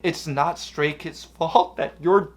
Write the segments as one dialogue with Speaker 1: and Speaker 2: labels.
Speaker 1: It's not Stray Kids' fault that your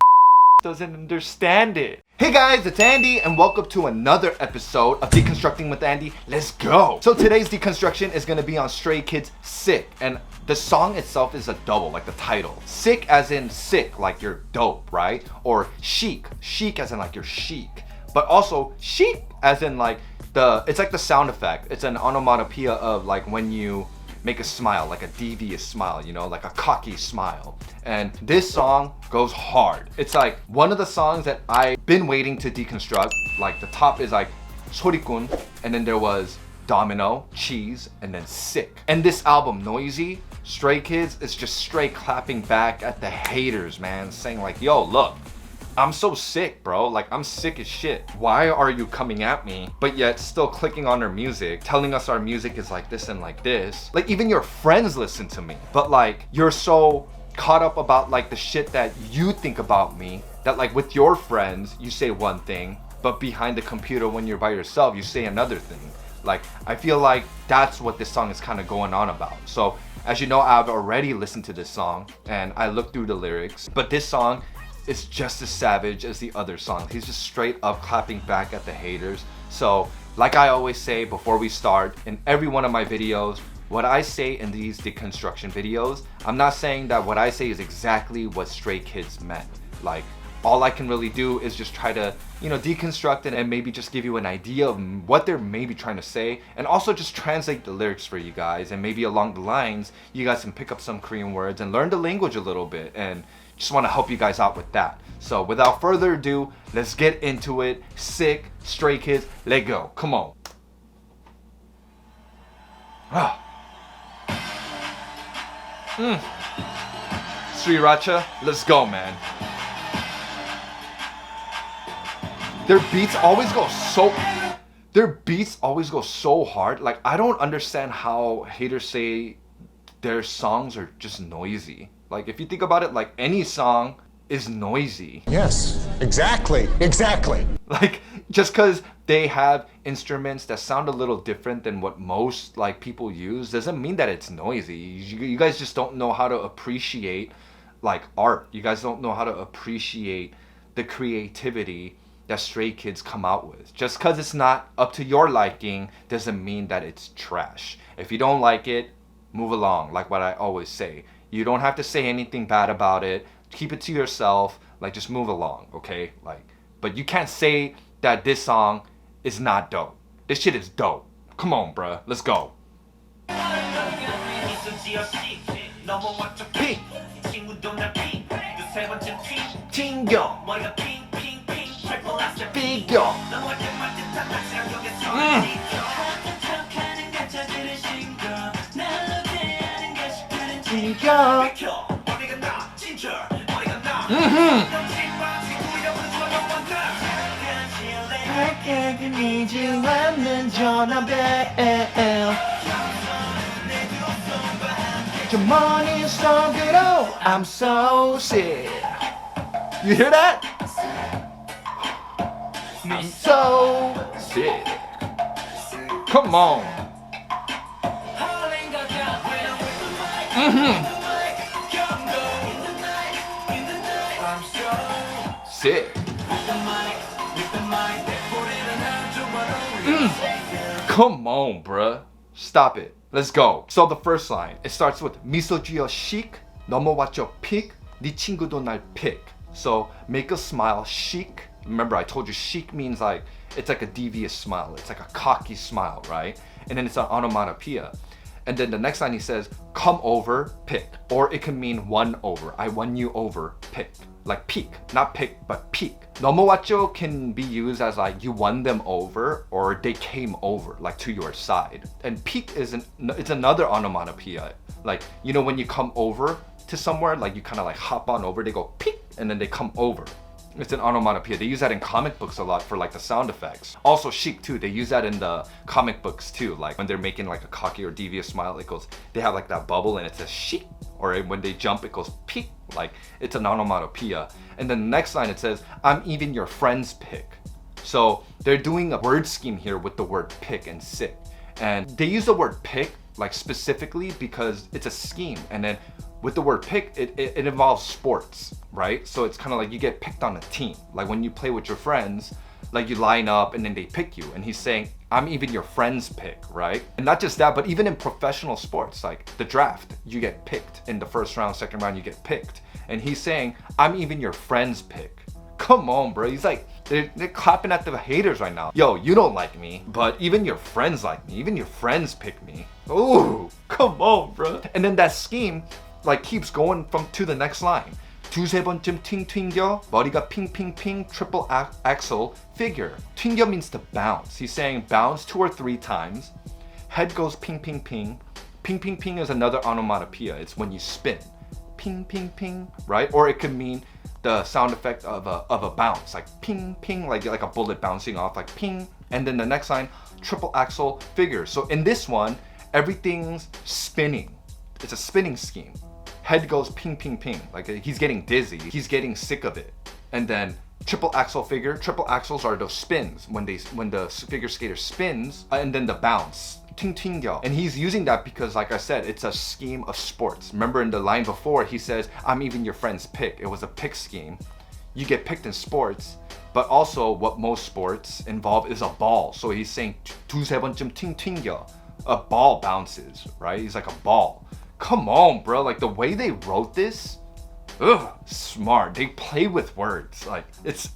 Speaker 1: doesn't understand it. Hey guys, it's Andy and welcome to another episode of Deconstructing with Andy. Let's go! So today's deconstruction is gonna be on Stray Kids' Sick, and the song itself is a double, like the title. Sick as in sick, like you're dope, right? Or chic, chic as in like you're chic. But also chic as in like it's like the sound effect. It's an onomatopoeia of like when you make a smile, like a devious smile, you know, like a cocky smile. And this song goes hard. It's like one of the songs that I've been waiting to deconstruct. Like the top is like 소리꾼, and then there was Domino, Cheese, and then Sick. And this album, Noisy, Stray Kids, is just straight clapping back at the haters, man, saying like, yo, look, I'm so sick, bro. Like, I'm sick as shit. Why are you coming at me, but yet still clicking on our music, telling us our music is like this and like this? Like, even your friends listen to me, but like, you're so caught up about like the shit that you think about me that like with your friends, you say one thing, but behind the computer when you're by yourself, you say another thing. Like, I feel like that's what this song is kind of going on about. So, as you know, I've already listened to this song and I looked through the lyrics, but this song, it's just as savage as the other songs. He's just straight up clapping back at the haters. So, like I always say before we start, in every one of my videos, what I say in these deconstruction videos, I'm not saying that what I say is exactly what Stray Kids meant. Like, all I can really do is just try to, you know, deconstruct it and maybe just give you an idea of what they're maybe trying to say, and also just translate the lyrics for you guys, and maybe along the lines, you guys can pick up some Korean words and learn the language a little bit, and just want to help you guys out with that. So without further ado, let's get into it. Sick, Stray Kids, let go. Come on. Sriracha, let's go, man. Their beats always go so hard. Like, I don't understand how haters say their songs are just noisy. Like, if you think about it, like, any song is noisy.
Speaker 2: Yes, exactly.
Speaker 1: Like, just because they have instruments that sound a little different than what most, like, people use doesn't mean that it's noisy. You guys just don't know how to appreciate, like, art. You guys don't know how to appreciate the creativity that Stray Kids come out with. Just because it's not up to your liking doesn't mean that it's trash. If you don't like it, move along, like what I always say. You don't have to say anything bad about it. Keep it to yourself. Like, just move along, okay? Like, but you can't say that this song is not dope. This shit is dope. Come on, bruh. Let's go. I'm so sick. You hear that? I'm so sick. Come on. Sick. Come on, bruh. Stop it. Let's go. So the first line, it starts with 미소지어 chic, 넘어왔죠 pic, 네 친구도 날 pick. So make a smile chic. Remember, I told you chic means like, it's like a devious smile. It's like a cocky smile, right? And then it's an onomatopoeia. And then the next line he says, come over, pick. Or it can mean won over. I won you over, pick. Like peek, not pick, but peek. 넘어왔죠 can be used as like you won them over or they came over, like to your side. And peek it's another onomatopoeia. Like, you know, when you come over to somewhere, like you kind of like hop on over, they go peek, and then they come over. It's an onomatopoeia. They use that in comic books a lot for like the sound effects. Also chic too, they use that in the comic books too. Like when they're making like a cocky or devious smile, it goes, they have like that bubble and it says chic. Or when they jump, it goes peek. Like, it's an onomatopoeia. And then the next line it says, I'm even your friend's pick. So they're doing a word scheme here with the word pick and sick. And they use the word pick like specifically because it's a scheme. And then with the word pick, it involves sports, right? So it's kind of like you get picked on a team. Like when you play with your friends, like you line up and then they pick you. And he's saying, I'm even your friend's pick, right? And not just that, but even in professional sports, like the draft, you get picked. In the first round, second round, you get picked. And he's saying, I'm even your friend's pick. Come on, bro. He's like, they're clapping at the haters right now. Yo, you don't like me, but even your friends like me. Even your friends pick me. Ooh, come on, bro. And then that scheme like keeps going to the next line. 두세 번쯤 팅 튕겨, 머리가 핑핑핑, triple axel, figure. 튕겨 means to bounce. He's saying bounce 2 or 3 times. Head goes ping ping ping. Ping ping ping is another onomatopoeia. It's when you spin. Ping ping ping, right? Or it could mean the sound effect of a bounce, like ping ping, like a bullet bouncing off, like ping. And then the next line, triple axel, figure. So in this one, everything's spinning. It's a spinning scheme. Head goes ping ping ping, like he's getting dizzy, he's getting sick of it. And then triple axel figure. Triple axels are those spins when the figure skater spins, and then the bounce. Ting 튕겨. And he's using that because, like I said, it's a scheme of sports. Remember in the line before, he says, I'm even your friend's pick. It was a pick scheme. You get picked in sports, but also what most sports involve is a ball. So he's saying 두세 번쯤 팅 튕겨. A ball bounces, right? He's like a ball. Come on, bro. Like the way they wrote this, smart. They play with words. Like it's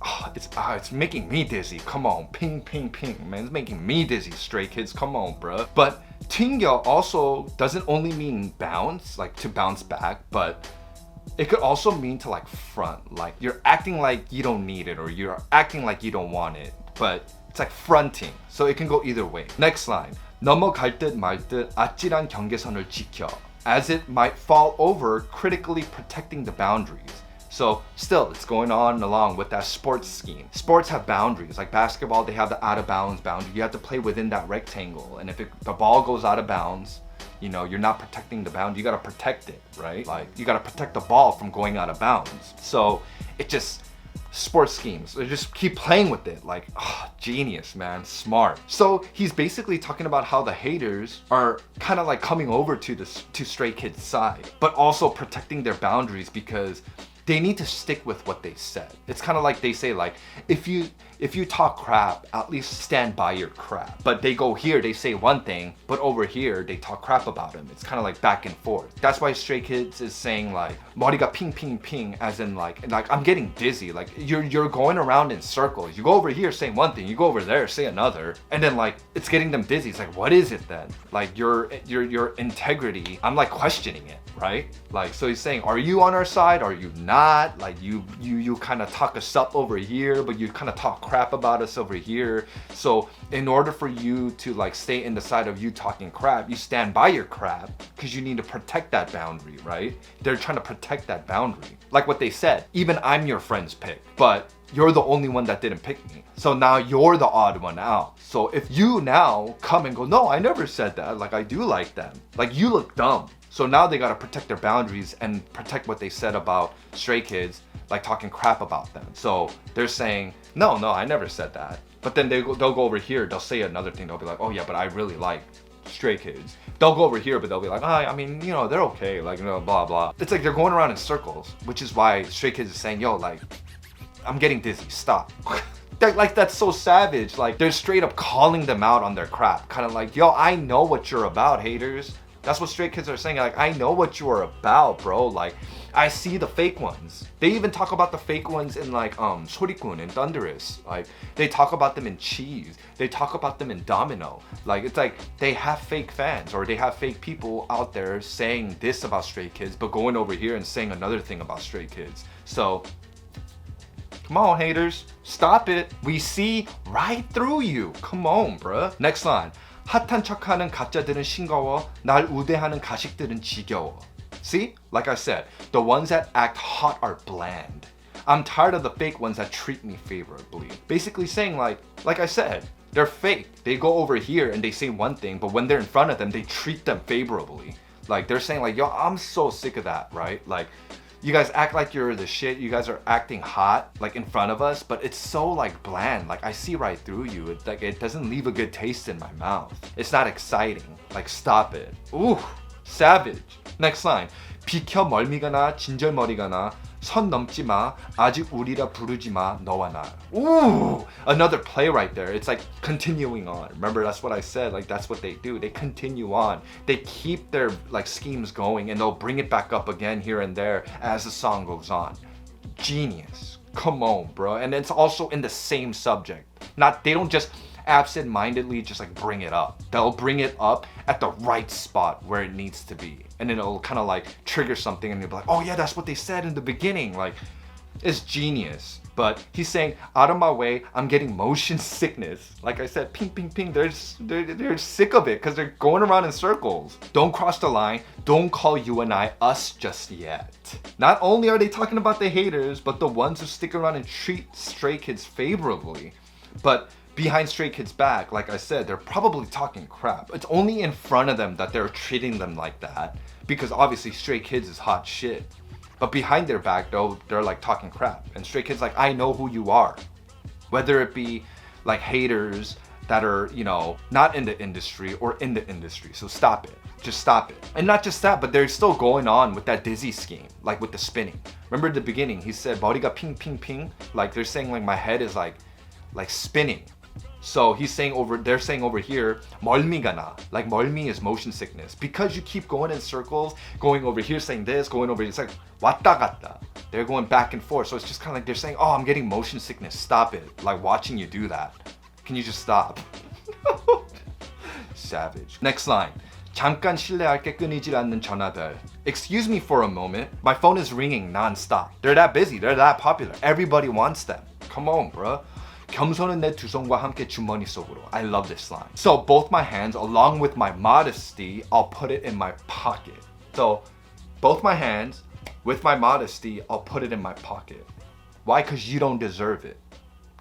Speaker 1: making me dizzy. Come on, ping ping ping, man. It's making me dizzy. Stray Kids, come on, bro. But 튕겨 also doesn't only mean bounce, like to bounce back, but it could also mean to like front, like you're acting like you don't need it or you're acting like you don't want it, but it's like fronting. So it can go either way. Next line. 넘어갈 듯 말 듯 아찔한 경계선을 지켜. As it might fall over, critically protecting the boundaries. So still, it's going on along with that sports scheme. Sports have boundaries. Like basketball, they have the out of bounds boundary. You have to play within that rectangle. And if the ball goes out of bounds, you know, you're not protecting the boundary. You gotta protect it, right? Like you gotta protect the ball from going out of bounds. So it just, sports schemes. They just keep playing with it. Like, genius, man, smart. So he's basically talking about how the haters are kind of like coming over to Stray Kids' side, but also protecting their boundaries because they need to stick with what they said. It's kind of like they say, like, if you talk crap, at least stand by your crap. But they go here, they say one thing, but over here they talk crap about him. It's kind of like back and forth. That's why Stray Kids is saying like 머리가 ping ping ping, as in like I'm getting dizzy. Like you're going around in circles. You go over here saying one thing, you go over there say another, and then like it's getting them dizzy. It's like, what is it then? Like your integrity, I'm like questioning it, right? Like, so he's saying, are you on our side? Are you not? Like you kind of talk us up over here, but you kind of talk crap about us over here. So in order for you to like stay in the side of you talking crap, you stand by your crap because you need to protect that boundary, right? They're trying to protect that boundary. Like what they said, even I'm your friend's pick, but you're the only one that didn't pick me. So now you're the odd one out. So if you now come and go, no, I never said that. Like I do like them. Like you look dumb. So now they gotta protect their boundaries and protect what they said about Stray Kids, like talking crap about them. So they're saying, no, I never said that. But then they'll go over here, they'll say another thing. They'll be like, oh yeah, but I really like Stray Kids. They'll go over here, but they'll be like, I mean, you know, they're okay, like, you know, blah, blah. It's like they're going around in circles, which is why Stray Kids is saying, yo, like, I'm getting dizzy, stop. That's so savage. Like, they're straight up calling them out on their crap. Kind of like, yo, I know what you're about, haters. That's what Stray Kids are saying. Like, I know what you're about, bro. Like, I see the fake ones. They even talk about the fake ones in like 소리꾼 and Thunderous. Like, they talk about them in Cheese. They talk about them in Domino. Like, it's like they have fake fans or they have fake people out there saying this about Stray Kids, but going over here and saying another thing about Stray Kids. So, come on, haters. Stop it. We see right through you. Come on, bruh. Next line. 핫한 척하는 가짜들은 싱거워. 날 우대하는 가식들은 지겨워. See? Like I said, the ones that act hot are bland. I'm tired of the fake ones that treat me favorably. Basically saying like I said, they're fake. They go over here and they say one thing, but when they're in front of them, they treat them favorably. Like they're saying like, yo, I'm so sick of that, right? Like, you guys act like you're the shit. You guys are acting hot, like in front of us, but it's so like bland. Like I see right through you. It's like it doesn't leave a good taste in my mouth. It's not exciting. Like stop it. Ooh, savage. Next line. 비켜 멀미가 나 진절머리가 나 선 넘지 마 아직 우리라 부르지 마 너와 나. Ooh, another play right there. It's like continuing on. Remember, that's what I said. Like, that's what they do. They continue on. They keep their like schemes going, and they'll bring it back up again here and there as the song goes on. Genius. Come on, bro. And it's also in the same subject. They don't just absent-mindedly just like bring it up. They'll bring it up at the right spot where it needs to be, and then it'll kind of like trigger something, and you'll be like, oh yeah, that's what they said in the beginning. Like, it's genius. But he's saying, out of my way, I'm getting motion sickness. Like I said, ping ping ping. They're sick of it because they're going around in circles. Don't cross the line. Don't call you and I us just yet. Not only are they talking about the haters, but the ones who stick around and treat Stray Kids favorably, but behind Stray Kids' back, like I said, they're probably talking crap. It's only in front of them that they're treating them like that, because obviously Stray Kids is hot shit. But behind their back, though, they're like talking crap. And Stray Kids like, I know who you are. Whether it be like haters that are, you know, not in the industry or in the industry. So stop it. Just stop it. And not just that, but they're still going on with that dizzy scheme, like with the spinning. Remember at the beginning, he said, 머리가 ping ping ping. Like they're saying like my head is like spinning. So they're saying over here, 멀미가 나. Like 멀미 is motion sickness. Because you keep going in circles, going over here saying this, going over here, it's like 왔다 갔다. They're going back and forth. So it's just kind of like they're saying, oh, I'm getting motion sickness. Stop it. Like watching you do that. Can you just stop? Savage. Next line. 잠깐 실례할게 끊이질 않는 전화벨. Excuse me for a moment. My phone is ringing non-stop. They're that busy. They're that popular. Everybody wants them. Come on, bro. 겸손은 내 두 손과 함께 주머니 속으로. I love this line. So both my hands, along with my modesty, I'll put it in my pocket. So both my hands, with my modesty, I'll put it in my pocket. Why? Because you don't deserve it.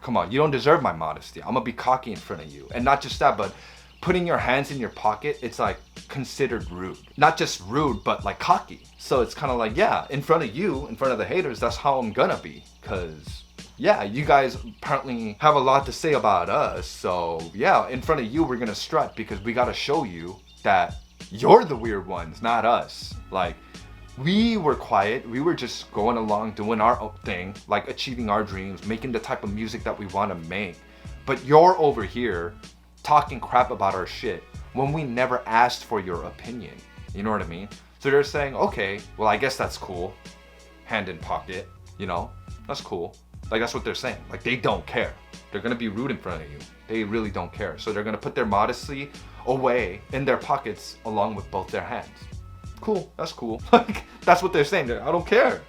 Speaker 1: Come on, you don't deserve my modesty. I'm gonna be cocky in front of you. And not just that, but putting your hands in your pocket, it's like considered rude. Not just rude, but like cocky. So it's kind of like, yeah, in front of you, in front of the haters, that's how I'm gonna be. Because yeah, you guys apparently have a lot to say about us. So yeah, in front of you, we're gonna strut because we gotta show you that you're the weird ones, not us. Like, we were quiet. We were just going along, doing our thing, like achieving our dreams, making the type of music that we want to make. But you're over here talking crap about our shit when we never asked for your opinion. You know what I mean? So they're saying, okay, well, I guess that's cool. Hand in pocket, you know, that's cool. Like, that's what they're saying. Like, they don't care. They're gonna be rude in front of you. They really don't care. So they're gonna put their modesty away in their pockets along with both their hands. Cool, that's cool. Like, that's what they're saying. I don't care.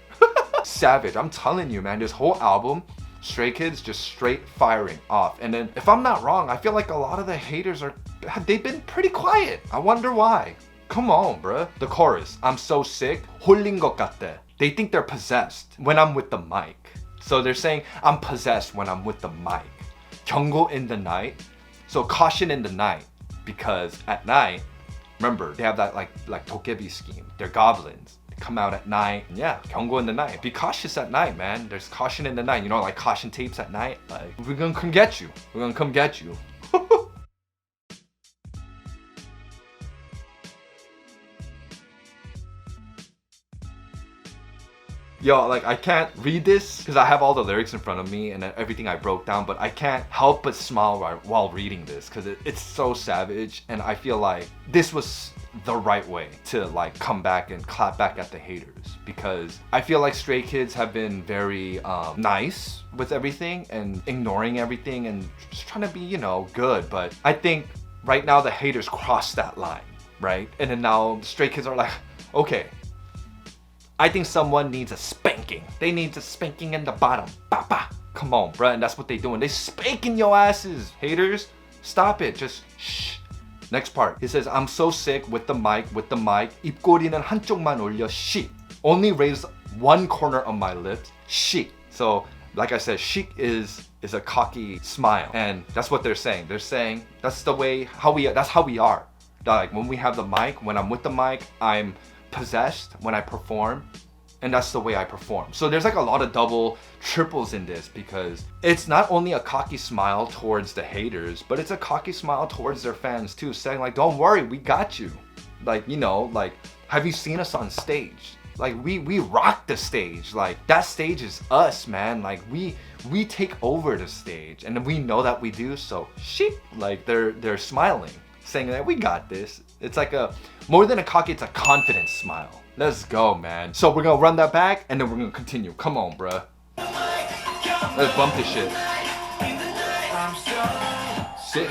Speaker 1: Savage. I'm telling you, man, this whole album, Stray Kids just straight firing off. And then, if I'm not wrong, I feel like a lot of the haters they've been pretty quiet. I wonder why. Come on, bruh. The chorus, I'm so sick, 홀린 것 같아. They think they're possessed when I'm with the mic. So they're saying I'm possessed when I'm with the mic. 경고 in the night. So caution in the night. Because at night, remember, they have that like 도깨비 scheme. They're goblins. They come out at night. Yeah, 경고 in the night. Be cautious at night, man. There's caution in the night. You know, like caution tapes at night. Like, we're gonna come get you. We're gonna come get you. Yo, like, I can't read this because I have all the lyrics in front of me and everything I broke down, but I can't help but smile while reading this because it's so savage, and I feel like this was the right way to like come back and clap back at the haters, because I feel like Stray Kids have been very nice with everything and ignoring everything and just trying to be, you know, good. But I think right now the haters crossed that line, right? And then now the Stray Kids are like, okay, I think someone needs a spanking. They need a spanking in the bottom. Bah, bah. Come on, bruh. And that's what they doing. They spanking your asses. Haters, stop it. Just shh. Next part. He says, I'm so sick with the mic. 입꼬리는 한쪽만 올려. Shit. Only raise one corner of my lips. Shit. So, like I said, chic is a cocky smile. And that's what they're saying. They're saying that's the way, that's how we are. Like, when we have the mic, when I'm with the mic, I'm possessed when I perform, and that's the way I perform. So there's like a lot of double triples in this, because it's not only a cocky smile towards the haters, but it's a cocky smile towards their fans too, saying like, don't worry, we got you. Like, you know, like, have you seen us on stage? Like we rock the stage. Like that stage is us, man. Like we take over the stage, and we know that we do. So shit, like they're smiling, saying that we got this. It's like a more than a cocky, it's a confident smile. Let's go, man. So we're gonna run that back, and then we're gonna continue. Come on, bruh. Let's bump this shit. Sick.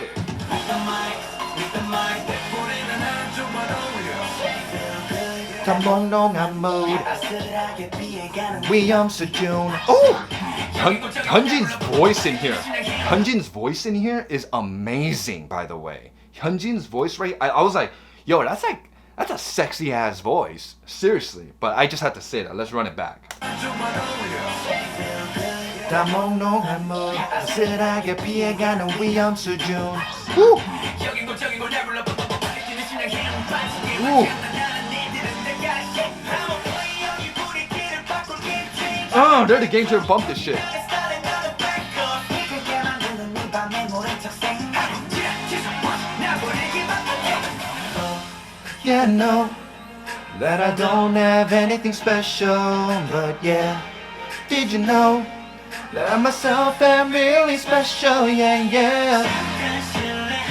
Speaker 1: Oh, Hyunjin's voice in here. Hyunjin's voice in here is amazing, by the way. Hyunjin's voice, right? I was like, yo, that's a sexy ass voice. Seriously, but I just had to say that. Let's run it back. Woo. Ooh. Oh, they're the game to bump this shit. Yeah, no, that I don't have anything special, but yeah, did you know that I myself am really special? Yeah, yeah.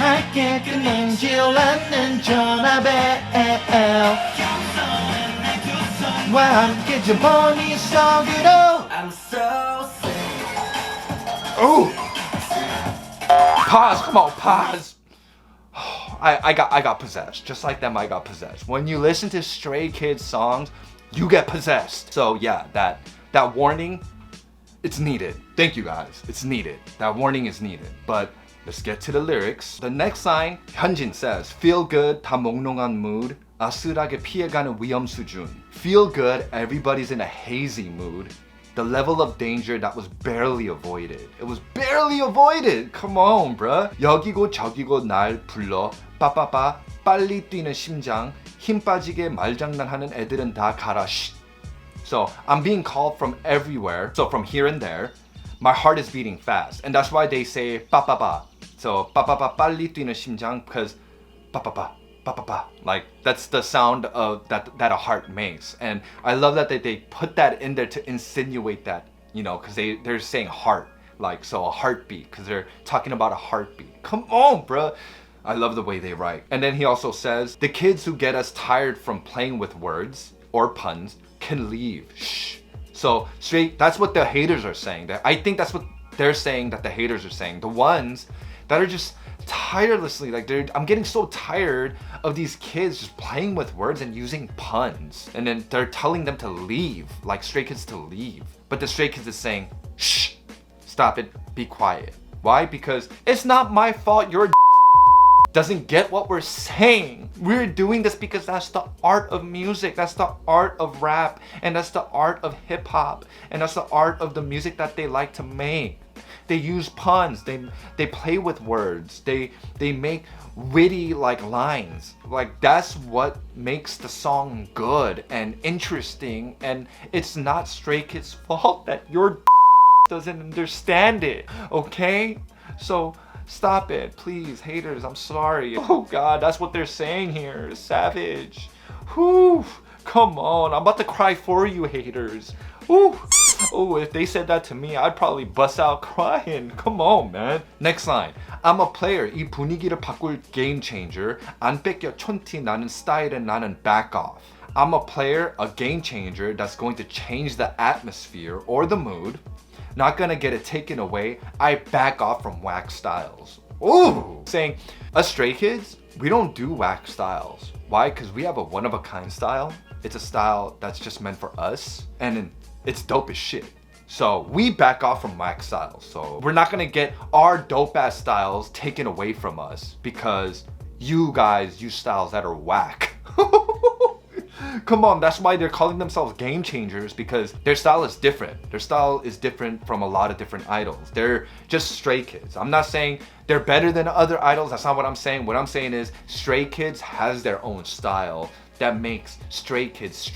Speaker 1: I can't NOEASY 전화벨. 와 함께 좀 보니 속으로. I'm so sick. Oh, pause. Come on, pause. I got possessed. Just like them, I got possessed. When you listen to Stray Kids songs, you get possessed. So yeah, that warning, it's needed. Thank you guys. It's needed. That warning is needed. But let's get to the lyrics. The next line, Hyunjin says, feel good, 다 몽롱한 mood, 아슬하게 피해가는 위험 수준. Feel good, everybody's in a hazy mood. The level of danger that was barely avoided. It was barely avoided. Come on, bruh. 여기고 저기고 날 불러. 빠빠빠 빨리 뛰는 심장. 힘 빠지게 말장난하는 애들은 다 가라. Shh. So I'm being called from everywhere. So from here and there. My heart is beating fast. And that's why they say 빠빠빠. So 빠빠빠 빨리 뛰는 심장, because 빠빠빠. Like that's the sound of that a heart makes, and I love that they put that in there to insinuate that, you know, because they're saying heart, like, so a heartbeat, because they're talking about a heartbeat. Come on, bro. I love the way they write. And then he also says, the kids who get us tired from playing with words or puns can leave. Shh. So straight, that's what the haters are saying. I think that's what they're saying, that the haters are saying. The ones that are just tirelessly, like, I'm getting so tired of these kids just playing with words and using puns, and then they're telling them to leave, like Stray Kids to leave, but the Stray Kids is saying, shh, stop it, be quiet. Why? Because it's not my fault your doesn't get what we're saying. We're doing this because that's the art of music, that's the art of rap, and that's the art of hip-hop, and that's the art of the music that they like to make. They use puns, they play with words, they make witty like lines. Like that's what makes the song good and interesting, and it's not Stray Kids' fault that your doesn't understand it, okay? So stop it, please, haters, I'm sorry. Oh God, that's what they're saying here, savage. Whew, come on, I'm about to cry for you, haters. Whew. Oh, if they said that to me, I'd probably bust out crying. Come on, man. Next line. I'm a player. 이 분위기를 바꿀 game changer. 안 뺏겨 촌티 나는 스타일은 나는 back off. I'm a player, a game changer that's going to change the atmosphere or the mood. Not gonna get it taken away. I back off from whack styles. Ooh! Saying, us Stray Kids, we don't do whack styles. Why? Because we have a one-of-a-kind style. It's a style that's just meant for us. And it's dope as shit. So we back off from whack styles. So we're not gonna get our dope ass styles taken away from us because you guys use styles that are whack. Come on, that's why they're calling themselves game changers, because their style is different. Their style is different from a lot of different idols. They're just Stray Kids. I'm not saying they're better than other idols. That's not what I'm saying. What I'm saying is Stray Kids has their own style that makes Stray Kids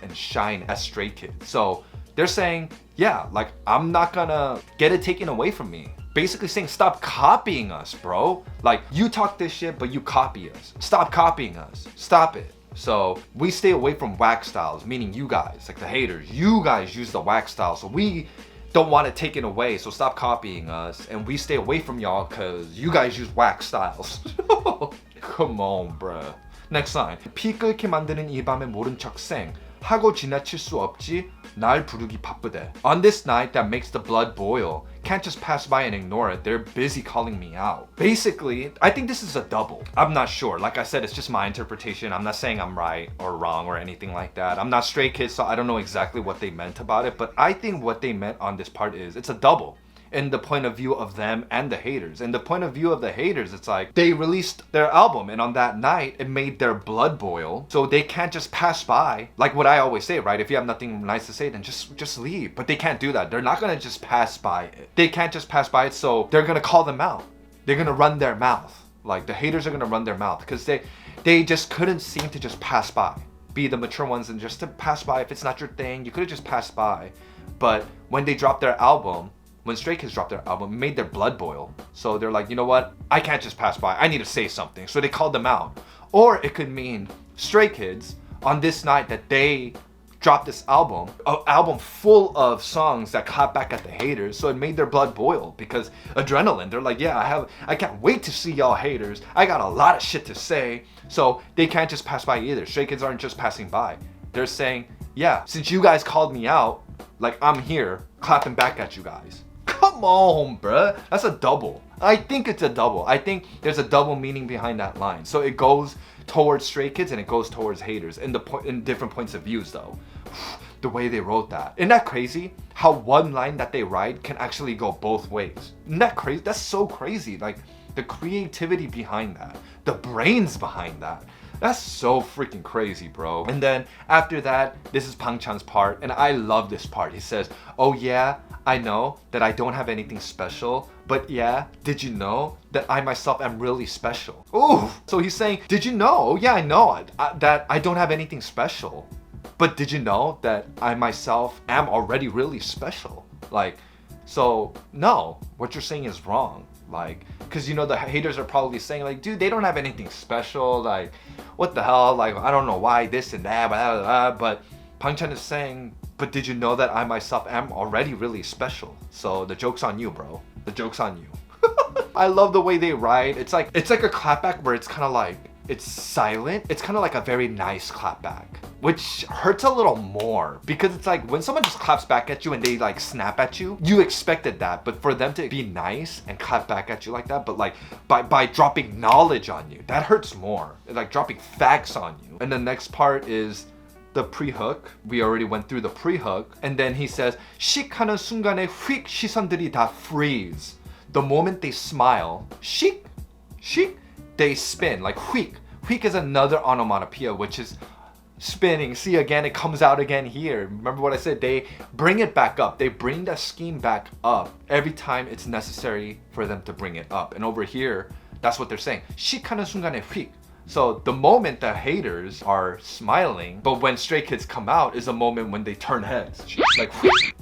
Speaker 1: and shine as Stray Kids. So they're saying, yeah, like, I'm not gonna get it taken away from me. Basically saying, stop copying us, bro. Like, you talk this shit, but you copy us. Stop copying us. Stop it. So we stay away from whack styles, meaning you guys, like the haters. You guys use the whack style, so we don't want to take it away. So stop copying us, and we stay away from y'all because you guys use whack styles. Come on, bruh. Next line. 피 끓게 만드는 이 밤에 모른 척생 하고 지나칠 수 없지 날 부르기 바쁘대. On this night that makes the blood boil. Can't just pass by and ignore it. They're busy calling me out. Basically, I think this is a double. I'm not sure. Like I said, it's just my interpretation. I'm not saying I'm right or wrong or anything like that. I'm not Stray Kids, so I don't know exactly what they meant about it. But I think what they meant on this part is it's a double. In the point of view of them and the haters. In the point of view of the haters, it's like they released their album and on that night it made their blood boil. So they can't just pass by. Like what I always say, right? If you have nothing nice to say, then just leave. But they can't do that. They're not gonna just pass by it. They can't just pass by it, so they're gonna call them out. They're gonna run their mouth. Like the haters are gonna run their mouth because they just couldn't seem to just pass by. Be the mature ones and just to pass by. If it's not your thing, you could have just passed by. But when they dropped their album, when Stray Kids dropped their album, it made their blood boil. So they're like, you know what? I can't just pass by. I need to say something. So they called them out. Or it could mean Stray Kids on this night that they dropped this album, an album full of songs that clap back at the haters. So it made their blood boil because adrenaline. They're like, yeah, I can't wait to see y'all haters. I got a lot of shit to say. So they can't just pass by either. Stray Kids aren't just passing by. They're saying, yeah, since you guys called me out, like I'm here clapping back at you guys. Come on, bruh. That's a double. I think it's a double. I think there's a double meaning behind that line. So it goes towards Stray Kids and it goes towards haters in different points of views though. The way they wrote that. Isn't that crazy? How one line that they write can actually go both ways. Isn't that crazy? That's so crazy. Like the creativity behind that. The brains behind that. That's so freaking crazy, bro. And then after that, this is Bang Chan's part, and I love this part. He says, oh yeah, I know that I don't have anything special, but yeah, did you know that I myself am really special? Ooh, so he's saying, did you know? Oh yeah, I know that I don't have anything special, but did you know that I myself am already really special? Like, so no, what you're saying is wrong. Like, because you know the haters are probably saying like, dude, they don't have anything special, like what the hell, like I don't know why this and that, blah, blah, blah. But Bang Chan is saying, but did you know that I myself am already really special? So the joke's on you, bro. The joke's on you. I love the way they write. It's like a clapback where it's kind of like it's silent. It's kind of like a very nice clapback, which hurts a little more because it's like when someone just claps back at you and they like snap at you, you expected that, but for them to be nice and clap back at you like that, but like by dropping knowledge on you, that hurts more. Like dropping facts on you. And the next part is the pre-hook. We already went through the pre-hook, and then he says 씩 하는 순간에 휙 시선들이 다 freeze. The moment they smile, 씩, they spin, like 휙. 휙 is another onomatopoeia, which is spinning. See, again, it comes out again here. Remember what I said? They bring it back up. They bring that scheme back up every time it's necessary for them to bring it up. And over here, that's what they're saying. 씩 하는 순간에 휙. So the moment the haters are smiling, but when Stray Kids come out is a moment when they turn heads. Like,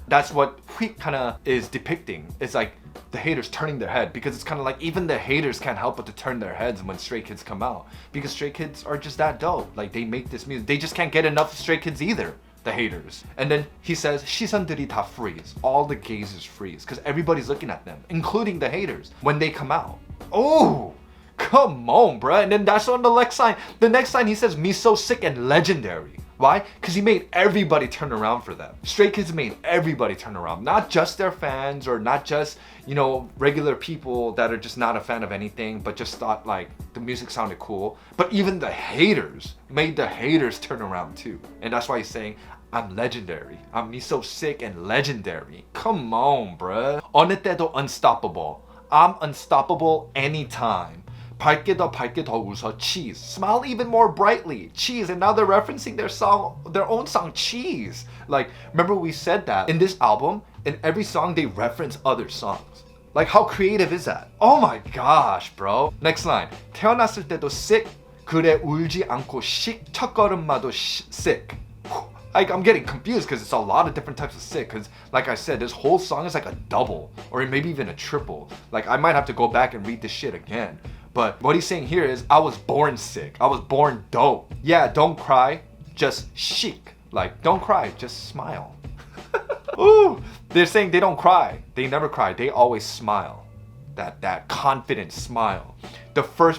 Speaker 1: that's what kind of is depicting. It's like the haters turning their head, because it's kind of like even the haters can't help but to turn their heads when Stray Kids come out, because Stray Kids are just that dope. Like they make this music. They just can't get enough of Stray Kids either, the haters. And then he says 시선들이 다 freeze. All the gazes freeze because everybody's looking at them, including the haters, when they come out. Oh, come on, bruh. And then that's on the next line. The next line he says, me so sick and legendary. Why? Because he made everybody turn around for them. Stray Kids made everybody turn around. Not just their fans or not just, you know, regular people that are just not a fan of anything, but just thought like the music sounded cool. But even the haters made the haters turn around too. And that's why he's saying, I'm legendary. I'm me so sick and legendary. Come on, bruh. 어느 때도 unstoppable. I'm unstoppable anytime. 밝게 더 웃어, cheese. Smile even more brightly, cheese. And now they're referencing their own song, Cheese. Like, remember we said that in this album, in every song they reference other songs. Like, how creative is that? Oh my gosh, bro. Next line. 태어났을 때도 sick, 그래 울지 않고 식, 첫걸음마도 sick. Like, I'm getting confused because it's a lot of different types of sick. Because, like I said, this whole song is like a double or maybe even a triple. Like, I might have to go back and read this shit again. But what he's saying here is, I was born sick. I was born dope. Yeah, don't cry, just chic. Like, don't cry, just smile. Ooh, they're saying they don't cry. They never cry. They always smile. That confident smile.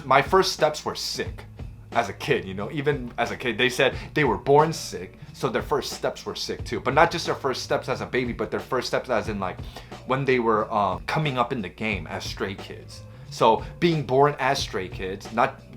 Speaker 1: My first steps were sick. As a kid, you know, even as a kid, they said they were born sick, so their first steps were sick too. But not just their first steps as a baby, but their first steps as in like when they were coming up in the game as stray kids. So being born as stray kids,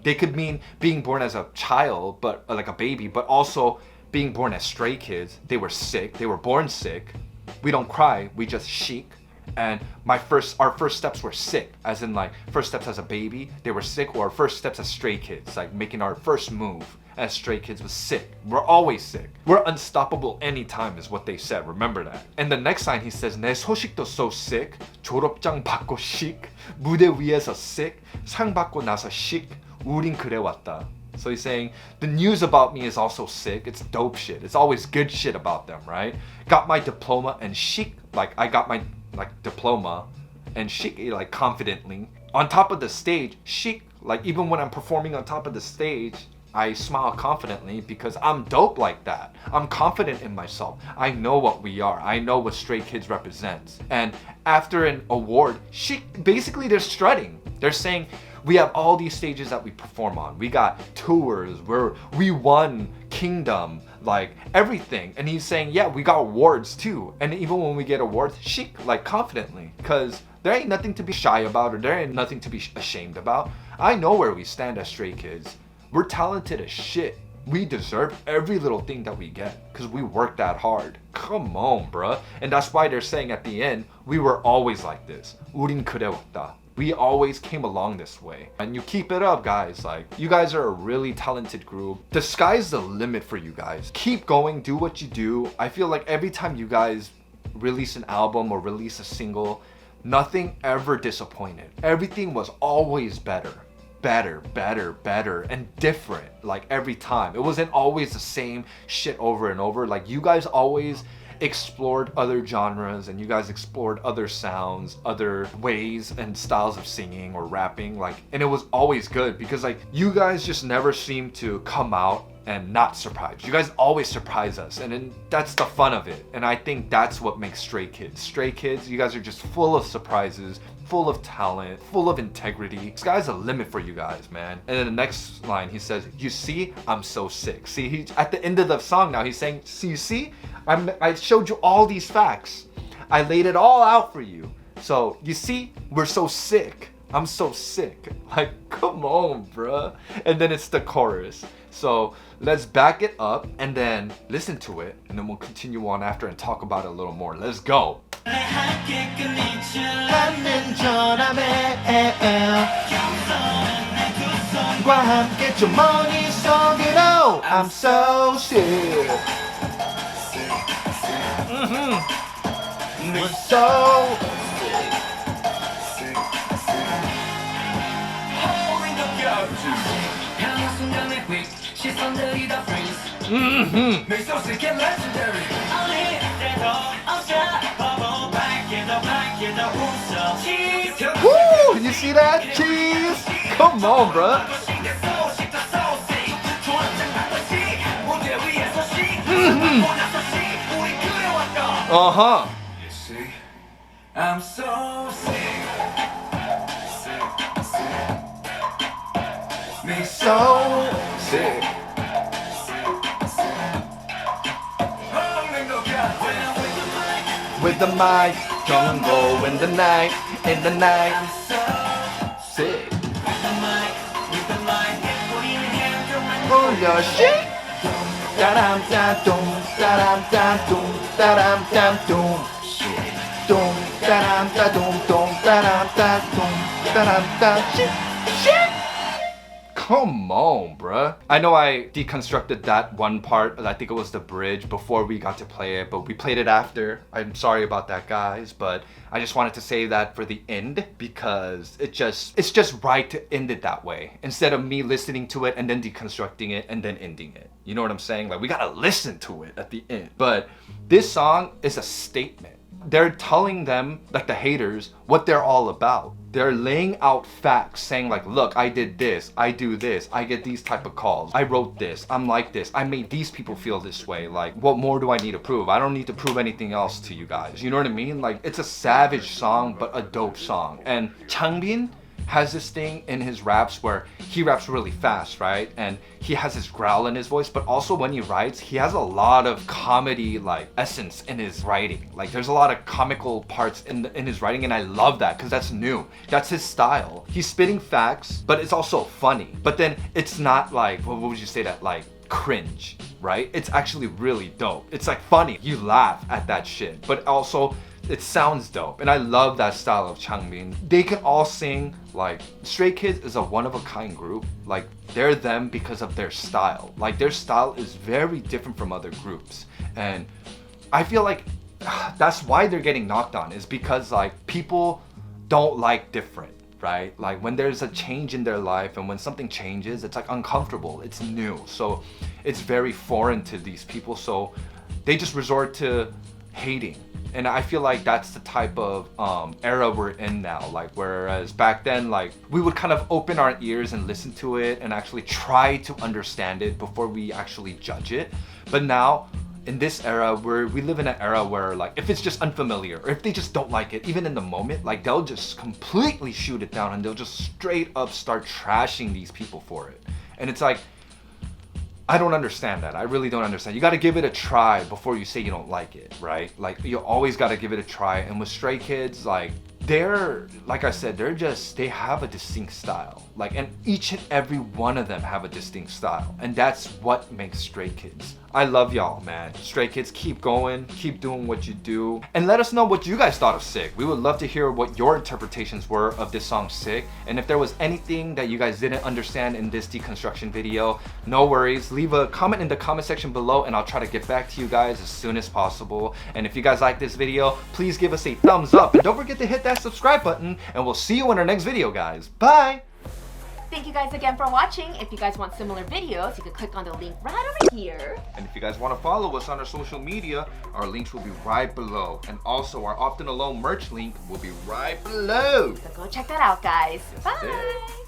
Speaker 1: they could mean being born as a child, but like a baby, but also being born as stray kids. They were sick. They were born sick. We don't cry. We just chic. And our first steps were sick, as in like first steps as a baby, they were sick, or first steps as stray kids, like making our first move as stray kids was sick. We're always sick. We're unstoppable anytime is what they said. Remember that. And the next line he says, 내 소식도 so sick, 졸업장 받고 chic, 무대 위에서 sick, 상 받고 나서 chic, 우린 그래왔다. So he's saying, the news about me is also sick. It's dope shit. It's always good shit about them, right? Got my diploma and chic, like I got my diploma and chic, like confidently on top of the stage, chic, like even when I'm performing on top of the stage, I smile confidently because I'm dope like that. I'm confident in myself. I know what we are. I know what Stray Kids represents. And after an award, chic, basically they're strutting. They're saying, we have all these stages that we perform on. We got tours where we won Kingdom, like everything. And he's saying, yeah, we got awards too. And even when we get awards, chic, like confidently, because there ain't nothing to be shy about or there ain't nothing to be ashamed about. I know where we stand as Stray Kids. We're talented as shit. We deserve every little thing that we get because we work that hard. Come on, bruh. And that's why they're saying at the end, we were always like this. 우린 그래왔다. We always came along this way. And you keep it up, guys. Like, you guys are a really talented group. The sky's the limit for you guys. Keep going, do what you do. I feel like every time you guys release an album or release a single, nothing ever disappointed. Everything was always better, and different, like every time. It wasn't always the same shit over and over. Like, you guys always explored other genres and you guys explored other sounds, other ways and styles of singing or rapping, like, and it was always good because like you guys just never seem to come out and not surprise. You guys always surprise us, and then that's the fun of it. And I think that's what makes Stray Kids. Stray Kids, you guys are just full of surprises, full of talent, full of integrity. Sky's the limit for you guys, man. And then the next line, he says, you see, I'm so sick. See, he at the end of the song now, he's saying, see, you see, I showed you all these facts. I laid it all out for you. So, you see, we're so sick. I'm so sick. Like, come on, bruh. And then it's the chorus. So let's back it up and then listen to it, and then we'll continue on after and talk about it a little more. Let's go. I'm so sick. We're so Woo! Can you see that? Cheese! Come on, bruh. Uh-huh.
Speaker 2: You see, I'm so sick. Me
Speaker 1: So sick. With the mic, jungle in the night, sick. Oh your shit. Da-dam da dum, da-dam da dum, da-dam da dum. Dum, da-dam da dum, dum, da-dam da dum, da-dam da shit. Come on, bruh. I know I deconstructed that one part, I think it was the bridge, before we got to play it, but we played it after. I'm sorry about that, guys, but I just wanted to say that for the end because it's just right to end it that way instead of me listening to it and then deconstructing it and then ending it. You know what I'm saying? Like, we gotta listen to it at the end. But this song is a statement. They're telling them, like the haters, what they're all about. They're laying out facts, saying like, look, I did this, I do this, I get these type of calls, I wrote this, I'm like this, I made these people feel this way. Like, what more do I need to prove? I don't need to prove anything else to you guys. You know what I mean? Like, it's a savage song, but a dope song. And Changbin has this thing in his raps where he raps really fast, right? And he has this growl in his voice, but also when he writes, he has a lot of comedy like essence in his writing. Like, there's a lot of comical parts in his writing, and I love that because that's new. That's his style. He's spitting facts, but it's also funny. But then it's not like, what would you say that, like cringe, right? It's actually really dope. It's like funny. You laugh at that shit, but also it sounds dope, and I love that style of Changbin. They can all sing. Like, Stray Kids is a one-of-a-kind group. Like, they're them because of their style. Like, their style is very different from other groups, and I feel like that's why they're getting knocked on, is because like people don't like different, right? Like, when there's a change in their life and when something changes, it's like uncomfortable, it's new, so it's very foreign to these people, so they just resort to hating. And I feel like that's the type of era we're in now. Like, whereas back then, like, we would kind of open our ears and listen to it and actually try to understand it before we actually judge it. But now, in this era, we live in an era where, like, if it's just unfamiliar or if they just don't like it, even in the moment, like, they'll just completely shoot it down and they'll just straight up start trashing these people for it. And it's like, I don't understand that. I really don't understand. You got to give it a try before you say you don't like it, right? Like, you always got to give it a try. And with Stray Kids, like, they're, like I said, they have a distinct style. Like, and each and every one of them have a distinct style. And that's what makes Stray Kids. I love y'all, man. Stray Kids, keep going, keep doing what you do. And let us know what you guys thought of Sick. We would love to hear what your interpretations were of this song, Sick. And if there was anything that you guys didn't understand in this deconstruction video, no worries. Leave a comment in the comment section below and I'll try to get back to you guys as soon as possible. And if you guys like this video, please give us a thumbs up. And don't forget to hit that subscribe button. And we'll see you in our next video, guys. Bye!
Speaker 3: Thank you guys again for watching. If you guys want similar videos, you can click on the link right over here.
Speaker 1: And if you guys want to follow us on our social media, our links will be right below. And also our Often Alone merch link will be right below.
Speaker 3: So go check that out, guys.
Speaker 1: Yes,
Speaker 3: Bye!